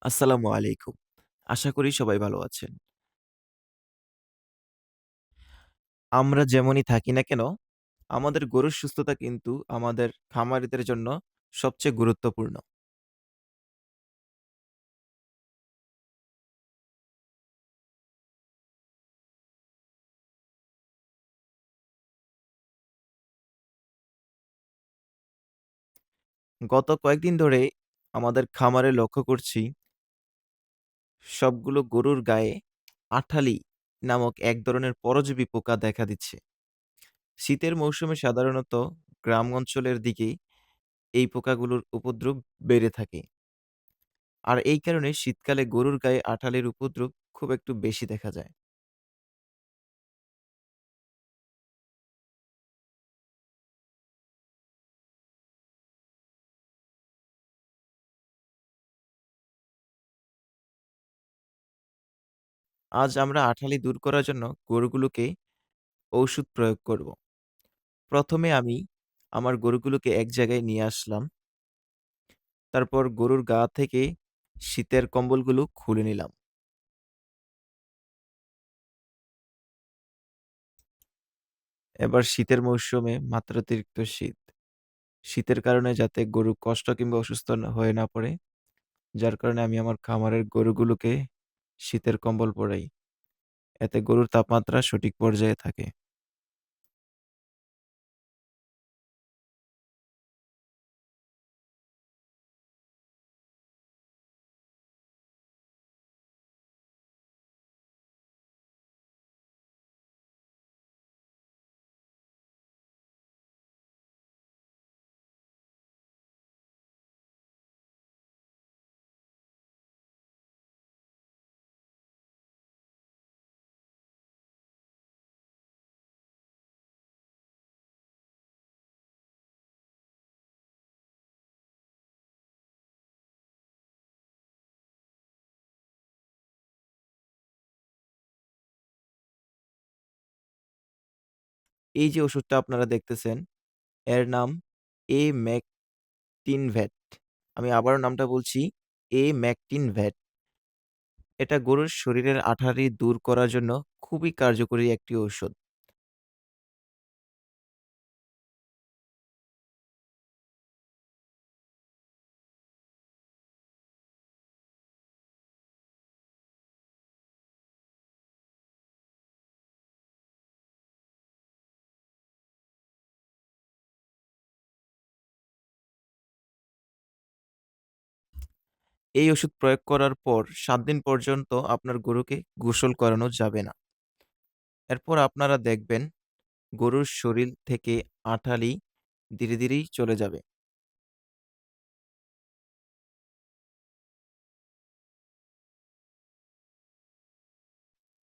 আসসালামু আলাইকুম। আশা করি সবাই ভালো আছেন। আমরা যেমনই থাকি না কেন, আমাদের গরুর সুস্থতা কিন্তু আমাদের খামারিদের জন্য সবচেয়ে গুরুত্বপূর্ণ। গত কয়েকদিন ধরে আমাদের খামারে লক্ষ্য করছি, সবগুলো গরুর গায়ে আঠালি নামক এক ধরনের পরজীবী পোকা দেখা দিচ্ছে। শীতের মৌসুমে সাধারণত গ্রাম অঞ্চলের দিকেই এই পোকাগুলোর উপদ্রব বেড়ে থাকে। আর এই কারণে শীতকালে গরুর গায়ে আঠালির উপদ্রব খুব একটু বেশি দেখা যায়। আজ আমরা আঠালি দূর করার জন্য গরুগুলোকে ঔষধ প্রয়োগ করব। ১ম এ আমি আমার গরুগুলোকে এক জায়গায় নিয়ে আসলাম। তারপর গরুর গা থেকে শীতের কম্বলগুলো খুলে নিলাম। এবার শীতের মৌসুমে মাত্রাতিরিক্ত শীত। শীতের কারণে যাতে গরু কষ্ট কিংবা অসুস্থ হয়ে না পড়ে, যার কারণে আমি আমার খামারের গরুগুলোকে শীতের কম্বল পরাই। এতে গরুর তাপমাত্রা সঠিক পর্যায়ে থাকে। এই যে ওষুধটা আপনারা দেখতেছেন, এর নাম এমেকটিনভ্যাট। আমি আবারও নামটা বলছি, এমেকটিনভ্যাট। এটা গরুর শরীরের আঠালি দূর করার জন্য খুবই কার্যকরী একটি ঔষধ। এই ওষুধ প্রয়োগ করার পর ৭ দিন পর্যন্ত আপনার গরুকে গোসল করানো যাবে না। এরপর আপনারা দেখবেন গরুর শরীর থেকে আঠালি ধীরে, ধীরেই চলে যাবে।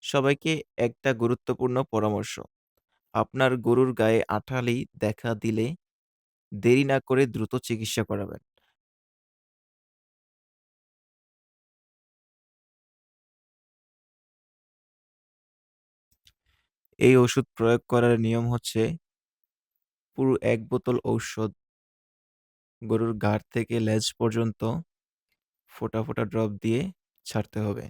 সবাইকে একটা গুরুত্বপূর্ণ পরামর্শ। আপনার গরুর গায়ে আঠালি দেখা দিলে দেরি না করে দ্রুত চিকিৎসা করাবেন। এই ওষুধ প্রয়োগ করার নিয়ম হচ্ছে পুরো ১ বোতল ঔষধ গরুর ঘাড় থেকে লেজ পর্যন্ত ফোঁটা, ফোঁটা ড্রপ দিয়ে ছাড়তে হবে।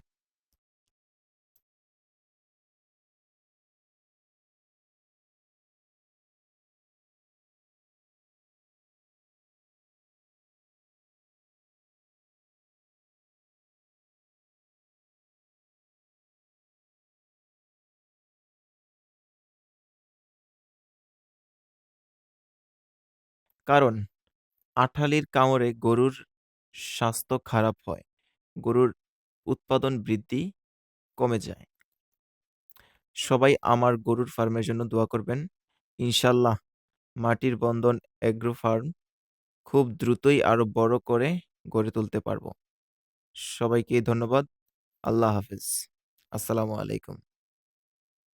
কারণ আঠালির কামড়ে গরুর স্বাস্থ্য খারাপ হয়। গরুর উৎপাদন বৃদ্ধি কমে যায়। সবাই আমার গরুর ফার্মের জন্য দোয়া করবেন। ইনশাআল্লাহ মাটির বন্ধন এগ্রো ফার্ম খুব দ্রুতই আরো বড় করে গড়ে তুলতে পারব। সবাইকে ধন্যবাদ। আল্লাহ হাফেজ। আসসালামু আলাইকুম।